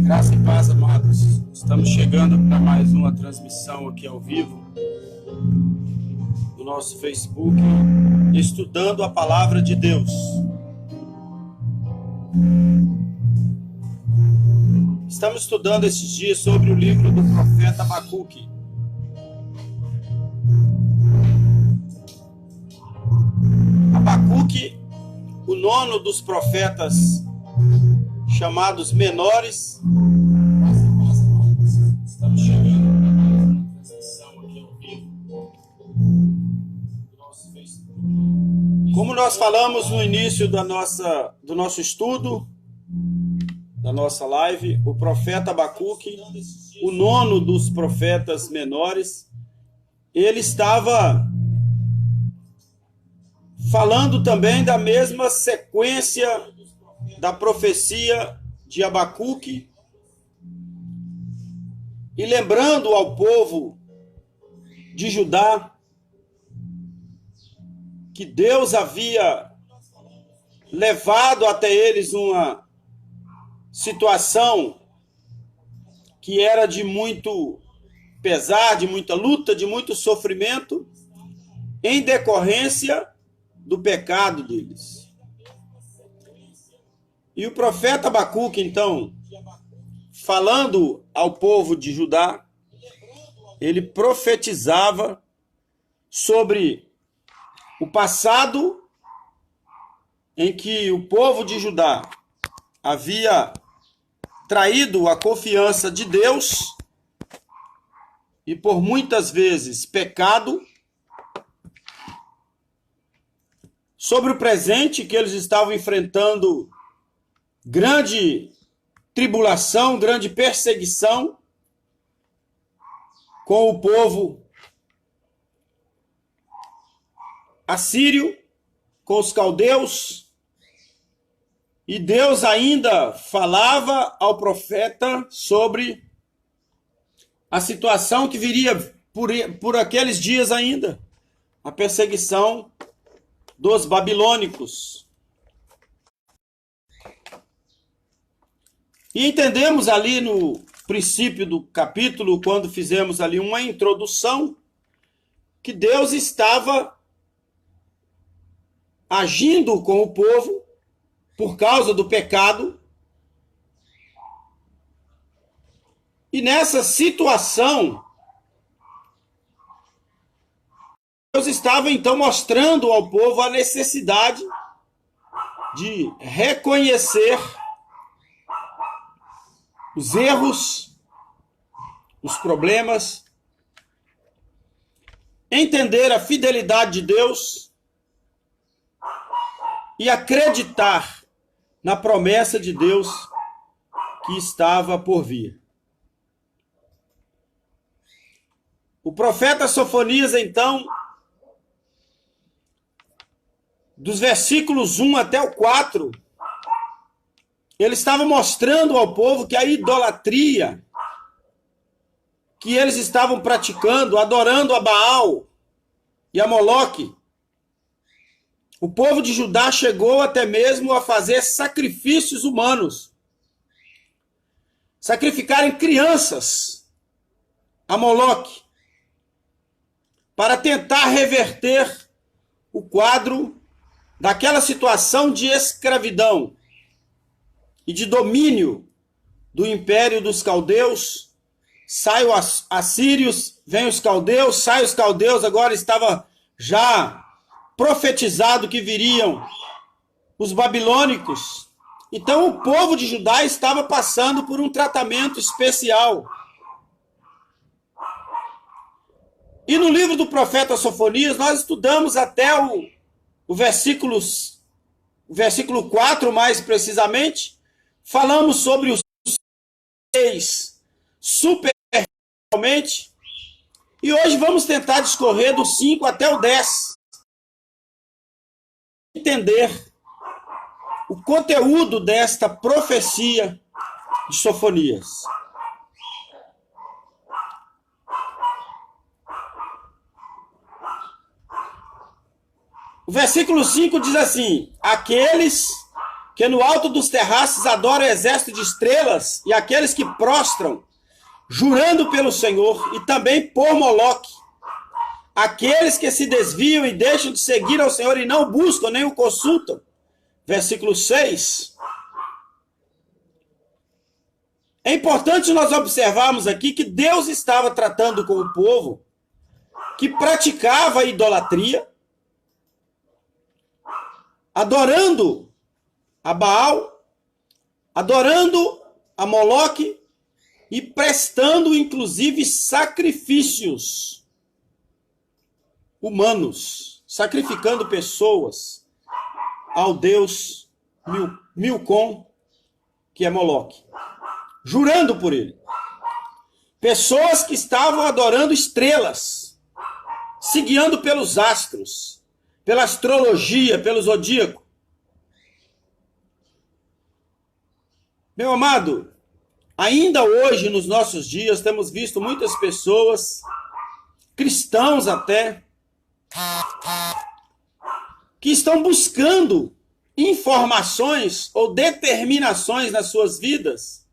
Graça e paz, amados. Estamos chegando para mais uma transmissão aqui ao vivo no nosso Facebook, estudando a palavra de Deus. Estamos estudando esses dias sobre o livro do profeta Abacuque. Abacuque, o nono dos profetas chamados menores. Estamos chegando para uma transmissão aqui ao vivo do nosso Facebook. Como nós falamos no início do nosso estudo, da nossa live, o profeta Abacuque, o nono dos profetas menores, ele estava falando também da mesma sequência da profecia de Abacuque e lembrando ao povo de Judá que Deus havia levado até eles uma situação que era de muito pesar, de muita luta, de muito sofrimento, em decorrência do pecado deles. E o profeta Abacuque, então, falando ao povo de Judá, ele profetizava sobre o passado em que o povo de Judá havia traído a confiança de Deus e por muitas vezes pecado, sobre o presente que eles estavam enfrentando grande tribulação, grande perseguição com o povo assírio, com os caldeus, e Deus ainda falava ao profeta sobre a situação que viria por aqueles dias ainda, a perseguição dos babilônicos. E entendemos ali no princípio do capítulo, quando fizemos ali uma introdução, que Deus estava agindo com o povo por causa do pecado. E nessa situação, Deus estava então mostrando ao povo a necessidade de reconhecer os erros, os problemas, entender a fidelidade de Deus e acreditar na promessa de Deus que estava por vir. O profeta Sofonias, então, dos versículos 1 até o 4, ele estava mostrando ao povo que a idolatria que eles estavam praticando, adorando a Baal e a Moloque, o povo de Judá chegou até mesmo a fazer sacrifícios humanos, sacrificarem crianças a Moloque, para tentar reverter o quadro daquela situação de escravidão e de domínio do império dos caldeus. Sai os assírios, vem os caldeus, sai os caldeus, agora estava já profetizado que viriam os babilônicos. Então o povo de Judá estava passando por um tratamento especial. E no livro do profeta Sofonias, nós estudamos até o versículo 4, mais precisamente. Falamos sobre os 6 superficialmente. E hoje vamos tentar discorrer do 5 até o 10. Entender o conteúdo desta profecia de Sofonias. O versículo 5 diz assim: aqueles que no alto dos terraços adora o exército de estrelas e aqueles que prostram, jurando pelo Senhor, e também por Moloque, aqueles que se desviam e deixam de seguir ao Senhor e não buscam nem o consultam. Versículo 6. É importante nós observarmos aqui que Deus estava tratando com o povo que praticava a idolatria, adorando a Baal, adorando a Moloque e prestando, inclusive, sacrifícios humanos, sacrificando pessoas ao deus Milcom, que é Moloque, jurando por ele. Pessoas que estavam adorando estrelas, se guiando pelos astros, pela astrologia, pelo zodíaco. Meu amado, ainda hoje, nos nossos dias, temos visto muitas pessoas, cristãos até, que estão buscando informações ou determinações nas suas vidas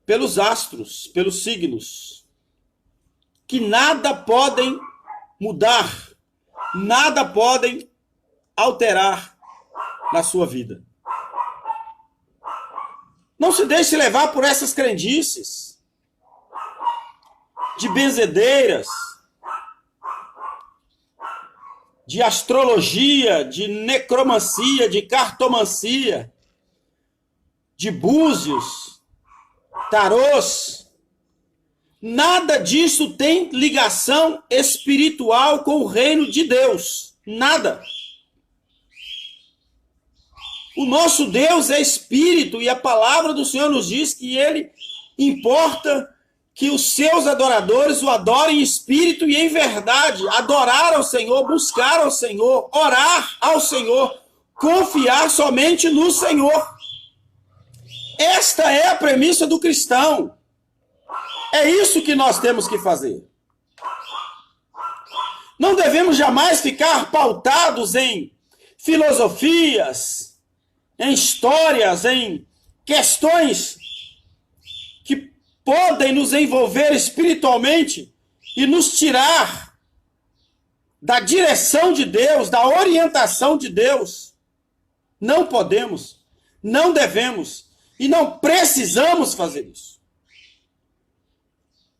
pelos astros, pelos signos, que nada podem mudar, nada podem alterar na sua vida. Não se deixe levar por essas crendices de benzedeiras, de astrologia, de necromancia, de cartomancia, de búzios, tarôs. Nada disso tem ligação espiritual com o reino de Deus. Nada. O nosso Deus é espírito e a palavra do Senhor nos diz que ele importa que os seus adoradores o adorem em espírito e em verdade. Adorar ao Senhor, buscar ao Senhor, orar ao Senhor, confiar somente no Senhor. Esta é a premissa do cristão. É isso que nós temos que fazer. Não devemos jamais ficar pautados em filosofias, em histórias, em questões que podem nos envolver espiritualmente e nos tirar da direção de Deus, da orientação de Deus. Não podemos, não devemos e não precisamos fazer isso.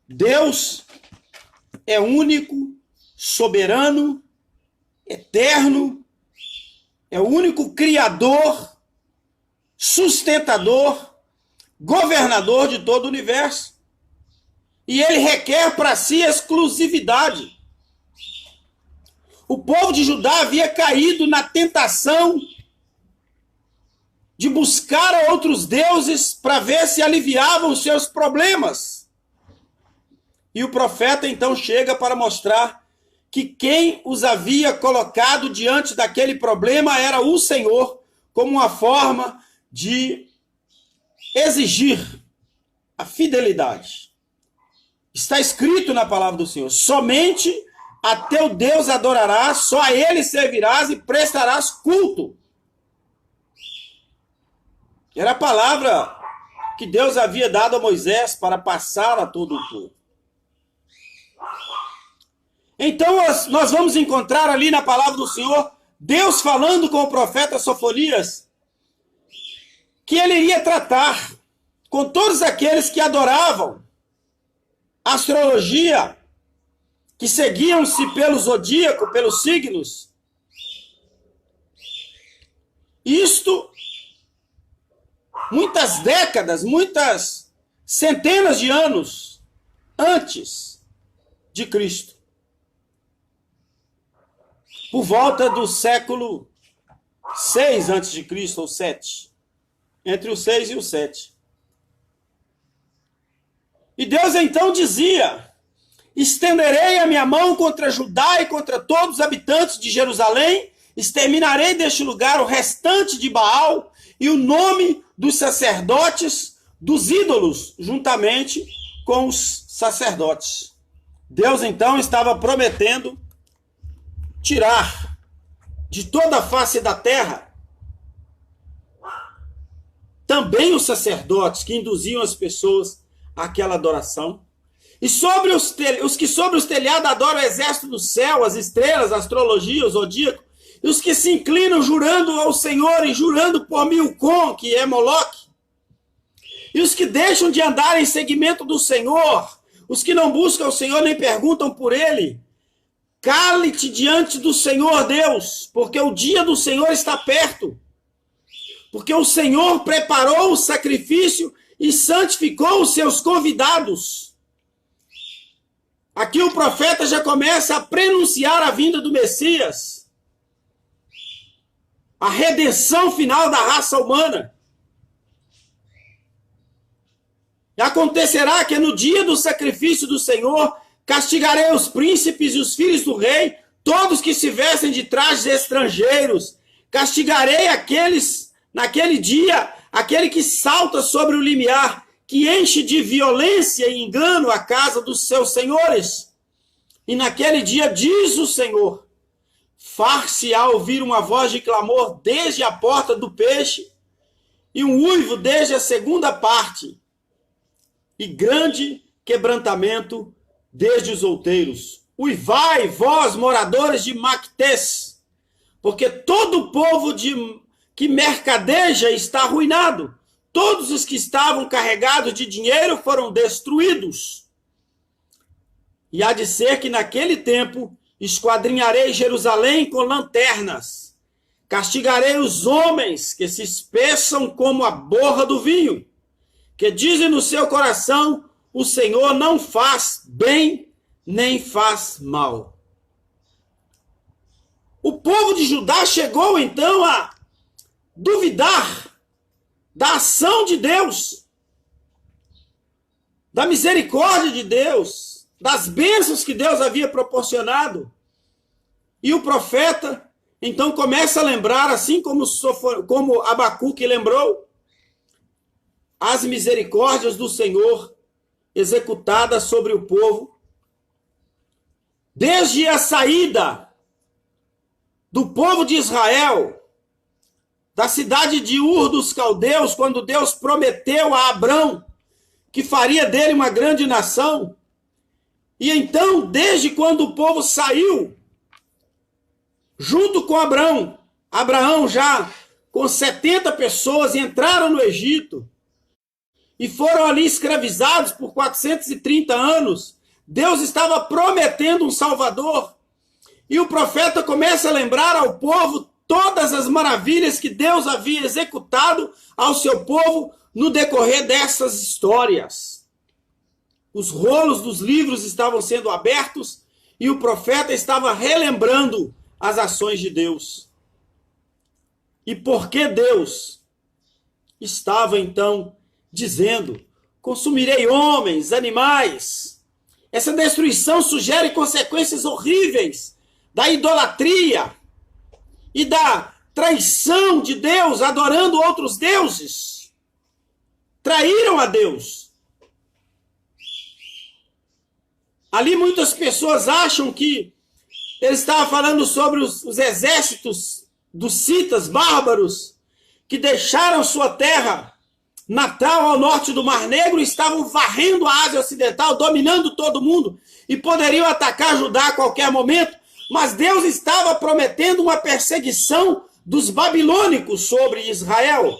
Deus é único, soberano, eterno, é o único criador, sustentador, governador de todo o universo. E ele requer para si exclusividade. O povo de Judá havia caído na tentação de buscar outros deuses para ver se aliviavam os seus problemas. E o profeta então chega para mostrar que quem os havia colocado diante daquele problema era o Senhor, como uma forma de exigir a fidelidade. Está escrito na palavra do Senhor: somente a teu Deus adorarás, só a ele servirás e prestarás culto. Era a palavra que Deus havia dado a Moisés para passar a todo o povo. Então nós vamos encontrar ali na palavra do Senhor, Deus falando com o profeta Sofonias, que ele iria tratar com todos aqueles que adoravam a astrologia, que seguiam-se pelo zodíaco, pelos signos. Isto, muitas décadas, muitas centenas de anos antes de Cristo. Por volta do século 6 a.C., ou 7. Entre o 6 e o 7. E Deus então dizia: estenderei a minha mão contra Judá e contra todos os habitantes de Jerusalém, exterminarei deste lugar o restante de Baal e o nome dos sacerdotes dos ídolos, juntamente com os sacerdotes. Deus então estava prometendo tirar de toda a face da terra, também os sacerdotes que induziam as pessoas àquela adoração. E sobre os que sobre os telhados adoram o exército do céu, as estrelas, a astrologia, o zodíaco, e os que se inclinam jurando ao Senhor e jurando por Milcom, que é Moloque, e os que deixam de andar em seguimento do Senhor, os que não buscam o Senhor nem perguntam por ele, cale-te diante do Senhor Deus, porque o dia do Senhor está perto. Porque o Senhor preparou o sacrifício e santificou os seus convidados. Aqui o profeta já começa a prenunciar a vinda do Messias, a redenção final da raça humana. E acontecerá que no dia do sacrifício do Senhor, castigarei os príncipes e os filhos do rei, todos que se vestem de trajes estrangeiros. Castigarei aqueles, naquele dia, aquele que salta sobre o limiar, que enche de violência e engano a casa dos seus senhores. E naquele dia, diz o Senhor, far-se-á ouvir uma voz de clamor desde a porta do peixe, e um uivo desde a segunda parte, e grande quebrantamento desde os outeiros. Uivai, vós, moradores de Mactés, porque todo o povo que mercadeja está arruinado. Todos os que estavam carregados de dinheiro foram destruídos. E há de ser que naquele tempo esquadrinharei Jerusalém com lanternas. Castigarei os homens que se espessam como a borra do vinho, que dizem no seu coração, o Senhor não faz bem, nem faz mal. O povo de Judá chegou então a duvidar da ação de Deus, da misericórdia de Deus, das bênçãos que Deus havia proporcionado. E o profeta então começa a lembrar, assim como Abacuque lembrou, as misericórdias do Senhor executadas sobre o povo, desde a saída do povo de Israel, da cidade de Ur dos Caldeus, quando Deus prometeu a Abrão que faria dele uma grande nação. E então, desde quando o povo saiu, junto com Abraão já com 70 pessoas, entraram no Egito, e foram ali escravizados por 430 anos. Deus estava prometendo um Salvador. E o profeta começa a lembrar ao povo todas as maravilhas que Deus havia executado ao seu povo no decorrer dessas histórias. Os rolos dos livros estavam sendo abertos e o profeta estava relembrando as ações de Deus. E por que Deus estava então dizendo, consumirei homens, animais? Essa destruição sugere consequências horríveis da idolatria e da traição de Deus, adorando outros deuses. Traíram a Deus. Ali muitas pessoas acham que ele estava falando sobre os exércitos dos citas bárbaros que deixaram sua terra natal ao norte do Mar Negro, estavam varrendo a Ásia Ocidental, dominando todo mundo, e poderiam atacar Judá a qualquer momento, mas Deus estava prometendo uma perseguição dos babilônicos sobre Israel.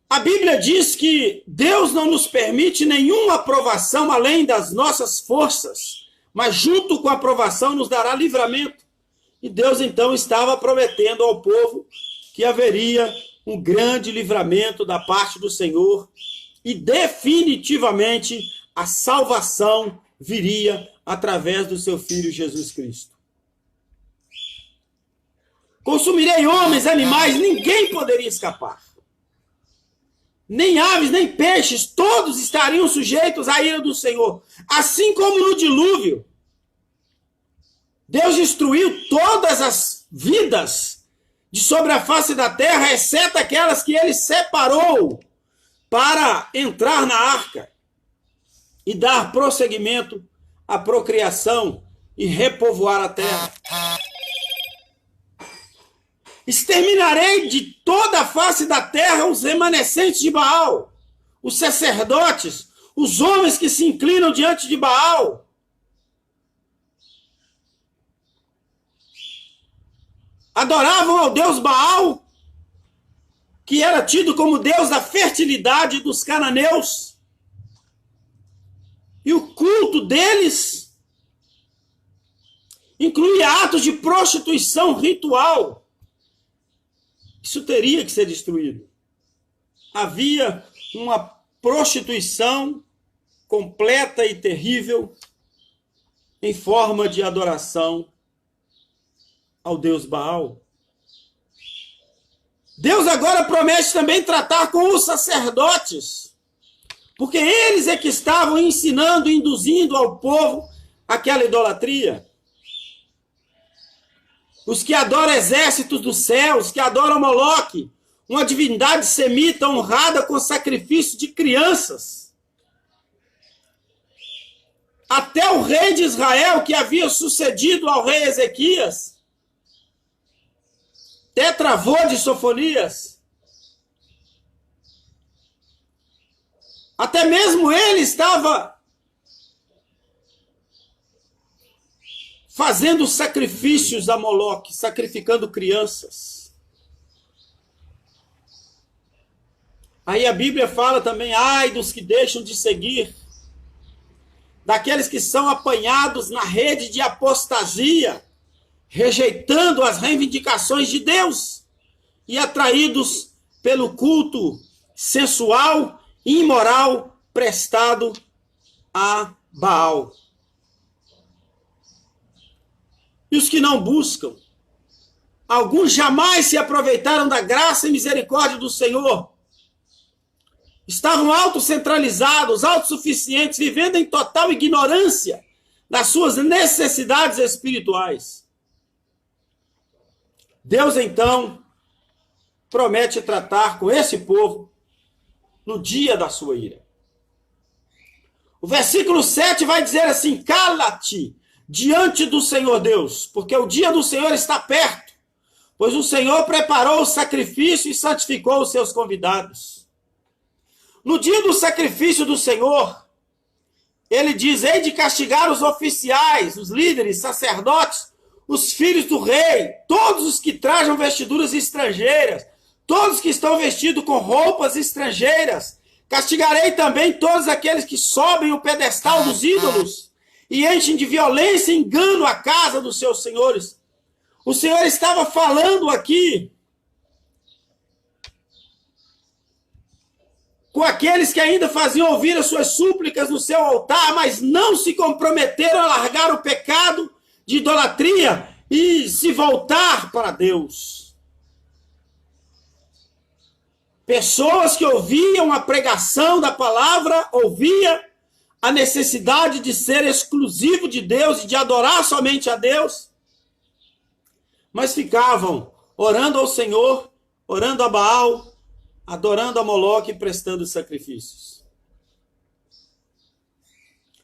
A Bíblia diz que Deus não nos permite nenhuma aprovação além das nossas forças, mas junto com a aprovação nos dará livramento. E Deus então estava prometendo ao povo que haveria um grande livramento da parte do Senhor e definitivamente a salvação viria através do seu Filho Jesus Cristo. Consumirei homens, animais, ninguém poderia escapar. Nem aves, nem peixes, todos estariam sujeitos à ira do Senhor. Assim como no dilúvio, Deus destruiu todas as vidas de sobre a face da terra, exceto aquelas que ele separou para entrar na arca e dar prosseguimento à procriação e repovoar a terra. Exterminarei de toda a face da terra os remanescentes de Baal, os sacerdotes, os homens que se inclinam diante de Baal. Adoravam ao deus Baal, que era tido como deus da fertilidade dos cananeus. E o culto deles incluía atos de prostituição ritual. Isso teria que ser destruído. Havia uma prostituição completa e terrível em forma de adoração ao deus Baal. Deus agora promete também tratar com os sacerdotes, porque eles é que estavam ensinando, induzindo ao povo aquela idolatria. Os que adoram exércitos dos céus, que adoram Moloque, uma divindade semita honrada com sacrifício de crianças. Até o rei de Israel, que havia sucedido ao rei Ezequias, tetravô de Sofonias, até mesmo ele estava fazendo sacrifícios a Moloque, sacrificando crianças. Aí a Bíblia fala também, ai dos que deixam de seguir, daqueles que são apanhados na rede de apostasia, rejeitando as reivindicações de Deus e atraídos pelo culto sensual e imoral prestado a Baal. E os que não buscam, alguns jamais se aproveitaram da graça e misericórdia do Senhor. Estavam autocentralizados, autossuficientes, vivendo em total ignorância das suas necessidades espirituais. Deus, então, promete tratar com esse povo no dia da sua ira. O versículo 7 vai dizer assim, cala-te diante do Senhor Deus, porque o dia do Senhor está perto, pois o Senhor preparou o sacrifício e santificou os seus convidados. No dia do sacrifício do Senhor, ele diz, hei de castigar os oficiais, os líderes, sacerdotes, os filhos do rei, todos os que trajam vestiduras estrangeiras, todos que estão vestidos com roupas estrangeiras. Castigarei também todos aqueles que sobem o pedestal dos ídolos e enchem de violência e engano a casa dos seus senhores. O Senhor estava falando aqui com aqueles que ainda faziam ouvir as suas súplicas no seu altar, mas não se comprometeram a largar o pecado de idolatria e se voltar para Deus. Pessoas que ouviam a pregação da palavra, ouviam a necessidade de ser exclusivo de Deus e de adorar somente a Deus, mas ficavam orando ao Senhor, orando a Baal, adorando a Moloque e prestando sacrifícios.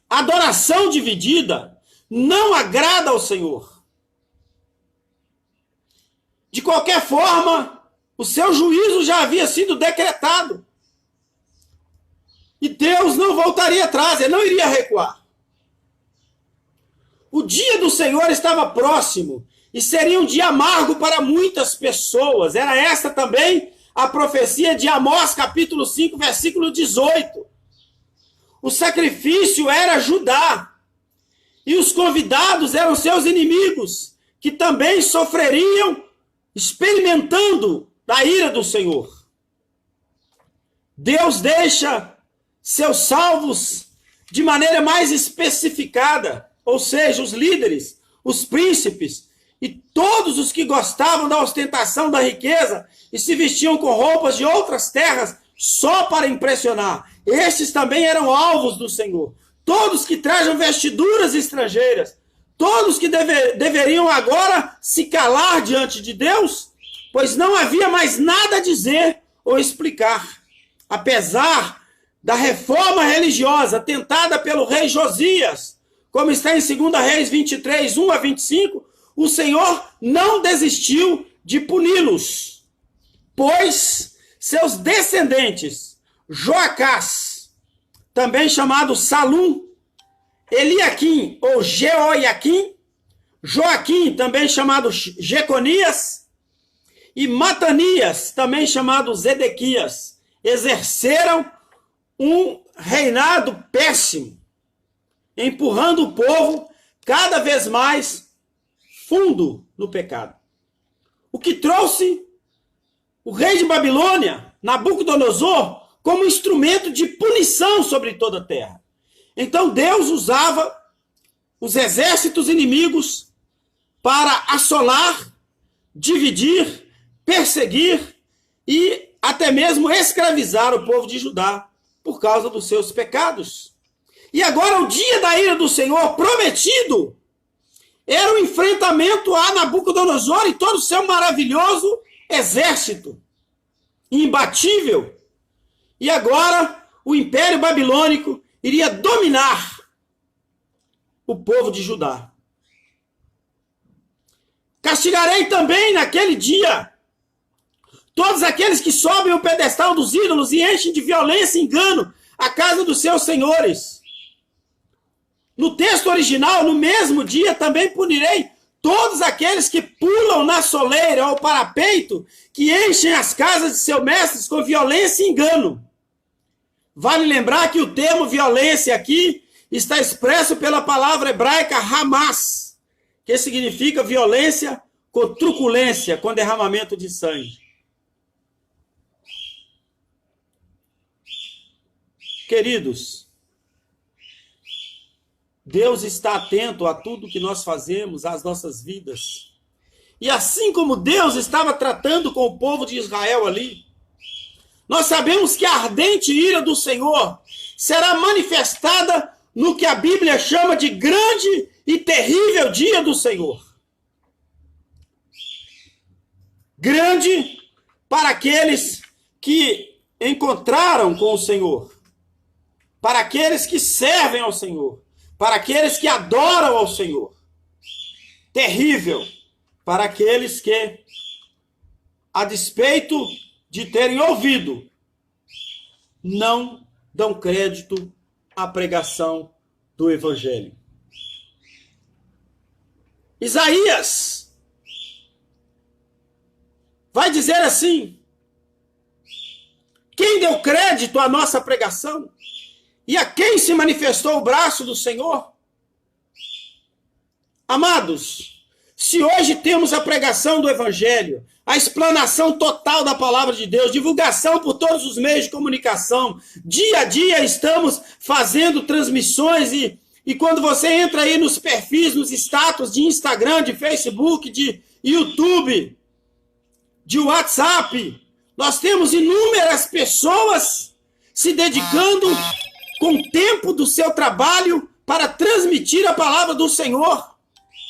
A adoração dividida não agrada ao Senhor. De qualquer forma, o seu juízo já havia sido decretado. E Deus não voltaria atrás, ele não iria recuar. O dia do Senhor estava próximo e seria um dia amargo para muitas pessoas. Era esta também a profecia de Amós, capítulo 5, versículo 18. O sacrifício era Judá. E os convidados eram seus inimigos, que também sofreriam experimentando da ira do Senhor. Deus deixa seus salvos de maneira mais especificada, ou seja, os líderes, os príncipes e todos os que gostavam da ostentação da riqueza e se vestiam com roupas de outras terras só para impressionar. Estes também eram alvos do Senhor. Todos que trajam vestiduras estrangeiras, todos que deveriam agora se calar diante de Deus, pois não havia mais nada a dizer ou explicar. Apesar da reforma religiosa tentada pelo rei Josias, como está em 2 Reis 23, 1 a 25, o Senhor não desistiu de puni-los, pois seus descendentes, Joacás, também chamado Salum, Eliaquim ou Jeoiaquim, Joaquim, também chamado Jeconias, e Matanias, também chamado Zedequias, exerceram um reinado péssimo, empurrando o povo cada vez mais fundo no pecado. O que trouxe o rei de Babilônia, Nabucodonosor, como instrumento de punição sobre toda a terra. Então Deus usava os exércitos inimigos para assolar, dividir, perseguir e até mesmo escravizar o povo de Judá por causa dos seus pecados. E agora o dia da ira do Senhor prometido era o enfrentamento a Nabucodonosor e todo o seu maravilhoso exército, imbatível. E agora o Império Babilônico iria dominar o povo de Judá. Castigarei também naquele dia todos aqueles que sobem o pedestal dos ídolos e enchem de violência e engano a casa dos seus senhores. No texto original, no mesmo dia, também punirei todos aqueles que pulam na soleira ou parapeito, que enchem as casas de seus mestres com violência e engano. Vale lembrar que o termo violência aqui está expresso pela palavra hebraica Hamas, que significa violência com truculência, com derramamento de sangue. Queridos, Deus está atento a tudo que nós fazemos, às nossas vidas. E assim como Deus estava tratando com o povo de Israel ali, nós sabemos que a ardente ira do Senhor será manifestada no que a Bíblia chama de grande e terrível dia do Senhor. Grande para aqueles que encontraram com o Senhor, para aqueles que servem ao Senhor, para aqueles que adoram ao Senhor. Terrível para aqueles que, a despeito de terem ouvido, não dão crédito à pregação do Evangelho. Isaías vai dizer assim: quem deu crédito à nossa pregação? E a quem se manifestou o braço do Senhor? Amados, se hoje temos a pregação do Evangelho, a explanação total da palavra de Deus, divulgação por todos os meios de comunicação, dia a dia estamos fazendo transmissões e quando você entra aí nos perfis, nos status de Instagram, de Facebook, de YouTube, de WhatsApp, nós temos inúmeras pessoas se dedicando com tempo do seu trabalho para transmitir a palavra do Senhor.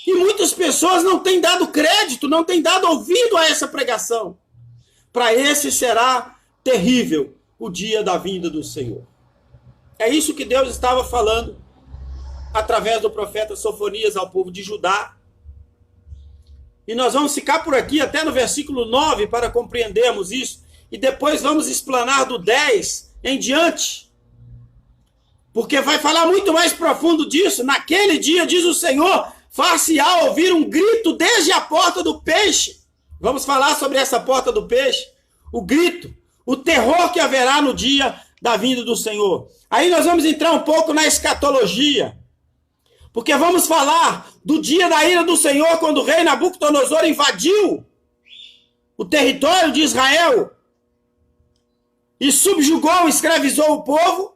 E muitas pessoas não têm dado crédito, não têm dado ouvido a essa pregação. Para esse será terrível o dia da vinda do Senhor. É isso que Deus estava falando através do profeta Sofonias ao povo de Judá. E nós vamos ficar por aqui até no versículo 9 para compreendermos isso. E depois vamos explanar do 10 em diante. Porque vai falar muito mais profundo disso. Naquele dia, diz o Senhor, far-se-á ouvir um grito desde a porta do peixe. Vamos falar sobre essa porta do peixe. O grito, o terror que haverá no dia da vinda do Senhor. Aí nós vamos entrar um pouco na escatologia. Porque vamos falar do dia da ira do Senhor, quando o rei Nabucodonosor invadiu o território de Israel e subjugou, escravizou o povo.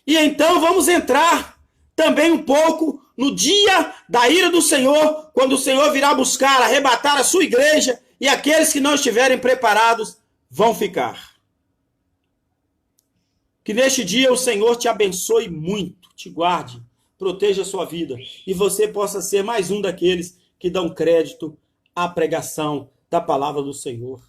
E então vamos entrar também um pouco no dia da ira do Senhor, quando o Senhor virá buscar, arrebatar a sua igreja, e aqueles que não estiverem preparados vão ficar. Que neste dia o Senhor te abençoe muito, te guarde, proteja a sua vida, e você possa ser mais um daqueles que dão crédito à pregação da palavra do Senhor.